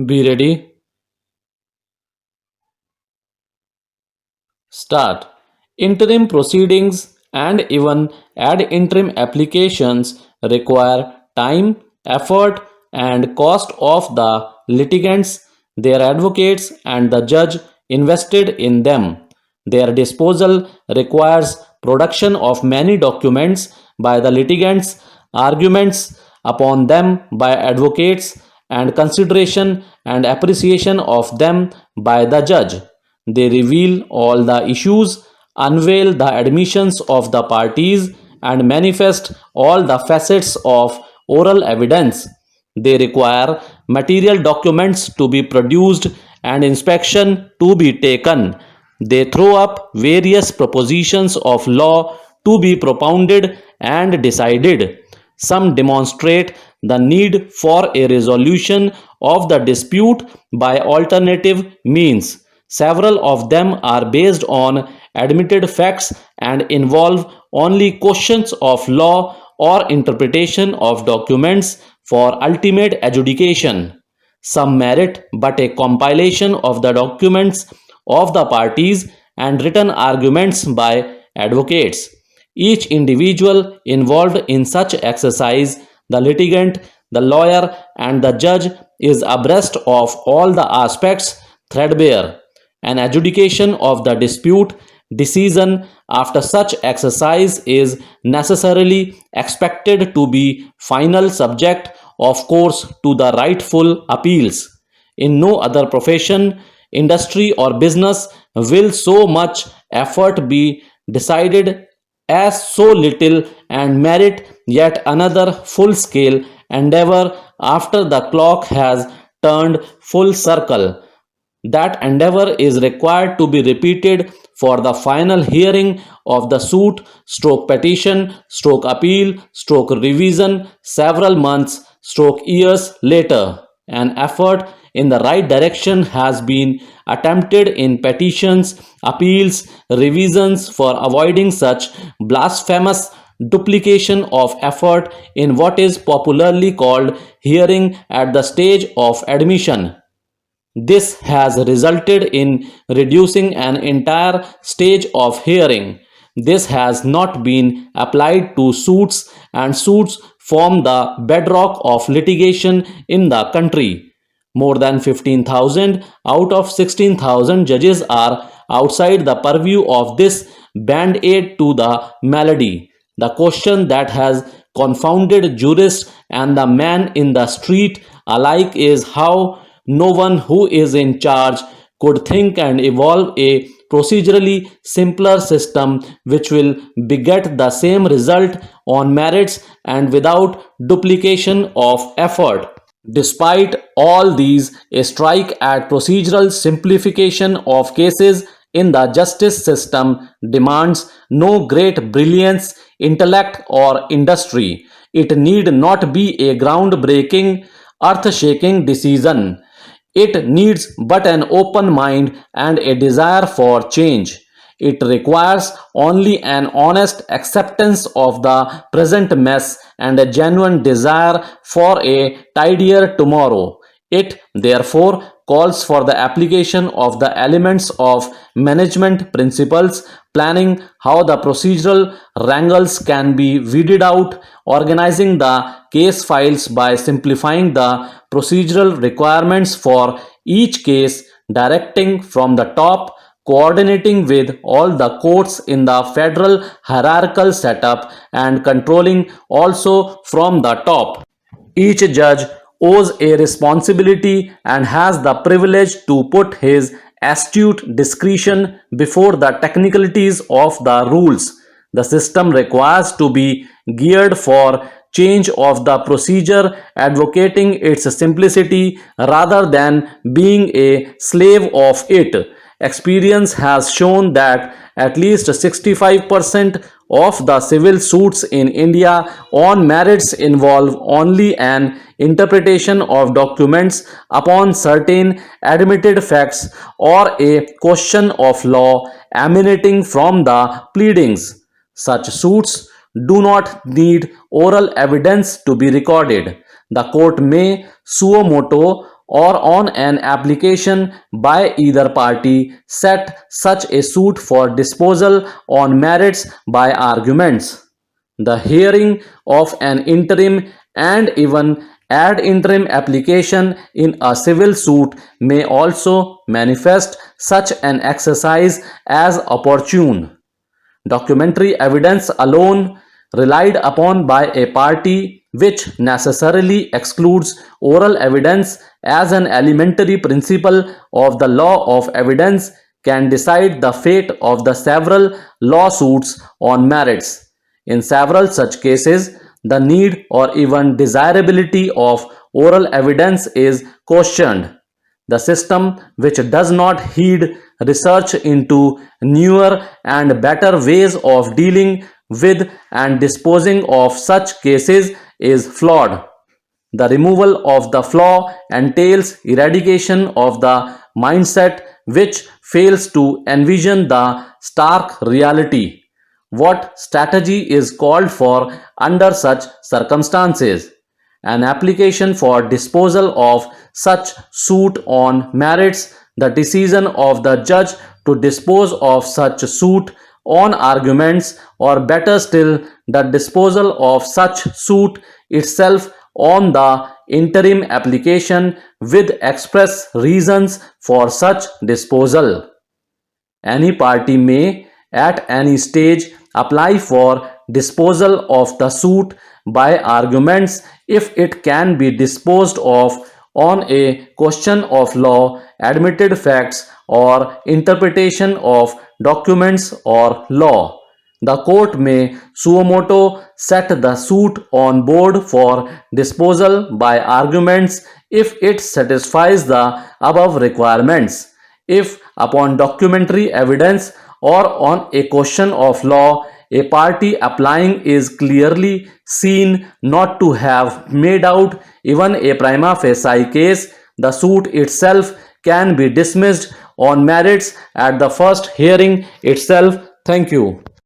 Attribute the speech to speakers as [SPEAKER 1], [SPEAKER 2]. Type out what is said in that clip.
[SPEAKER 1] Be ready. Start. Interim proceedings and even ad interim applications require time, effort, and cost of the litigants, their advocates, and the judge invested in them. Their disposal requires production of many documents by the litigants, arguments upon them by advocates, and consideration and appreciation of them by the judge. They reveal all the issues, unveil the admissions of the parties, and manifest all the facets of oral evidence. They require material documents to be produced and inspection to be taken. They throw up various propositions of law to be propounded and decided. Some demonstrate the need for a resolution of the dispute by alternative means. Several of them are based on admitted facts and involve only questions of law or interpretation of documents for ultimate adjudication. Some merit but a compilation of the documents of the parties and written arguments by advocates. Each individual involved in such exercise, the litigant, the lawyer, and the judge, is abreast of all the aspects threadbare. An adjudication of the dispute decision after such exercise is necessarily expected to be final, subject of course to the rightful appeals. In no other profession, industry, or business will so much effort be decided as so little and merit yet another full scale endeavor after the clock has turned full circle. That endeavor is required to be repeated for the final hearing of the suit, stroke petition, stroke appeal, stroke revision several months, stroke years later. An effort in the right direction has been attempted in petitions, appeals, revisions for avoiding such blasphemous duplication of effort in what is popularly called hearing at the stage of admission. This has resulted in reducing an entire stage of hearing. This has not been applied to suits, and suits form the bedrock of litigation in the country. More than 15,000 out of 16,000 judges are outside the purview of this band aid to the malady. The question that has confounded jurists and the man in the street alike is how no one who is in charge could think and evolve a procedurally simpler system which will beget the same result on merits and without duplication of effort. Despite all these, a strike at procedural simplification of cases in the justice system demands no great brilliance, intellect, or industry. It need not be a groundbreaking, earth shaking decision. It needs but an open mind and a desire for change. It requires only an honest acceptance of the present mess and a genuine desire for a tidier tomorrow. It, therefore, calls for the application of the elements of management principles, planning how the procedural wrangles can be weeded out, organizing the case files by simplifying the procedural requirements for each case, directing from the top, coordinating with all the courts in the federal hierarchical setup, and controlling also from the top. Each judge owes a responsibility and has the privilege to put his astute discretion before the technicalities of the rules. The system requires to be geared for change of the procedure, advocating its simplicity rather than being a slave of it. Experience has shown that at least 65% of the civil suits in India on merits involve only an interpretation of documents upon certain admitted facts or a question of law emanating from the pleadings. Such suits do not need oral evidence to be recorded. The court may suo motu or on an application by either party set such a suit for disposal on merits by arguments. The hearing of an interim and even ad interim application in a civil suit may also manifest such an exercise as opportune. Documentary evidence alone relied upon by a party, which necessarily excludes oral evidence as an elementary principle of the law of evidence, can decide the fate of the several lawsuits on merits. In several such cases, the need or even desirability of oral evidence is questioned. The system, which does not heed research into newer and better ways of dealing with and disposing of such cases, is flawed. The removal of the flaw entails eradication of the mindset which fails to envision the stark reality. What strategy is called for under such circumstances? An application for disposal of such suit on merits, the decision of the judge to dispose of such suit on arguments, or better still, the disposal of such suit itself on the interim application with express reasons for such disposal. Any party may, at any stage, apply for disposal of the suit by arguments if it can be disposed of on a question of law, admitted facts, or interpretation of documents or law. The court may suo motu set the suit on board for disposal by arguments if it satisfies the above requirements. If, upon documentary evidence or on a question of law, a party applying is clearly seen not to have made out even a prima facie case, the suit itself can be dismissed on merits at the first hearing itself. Thank you.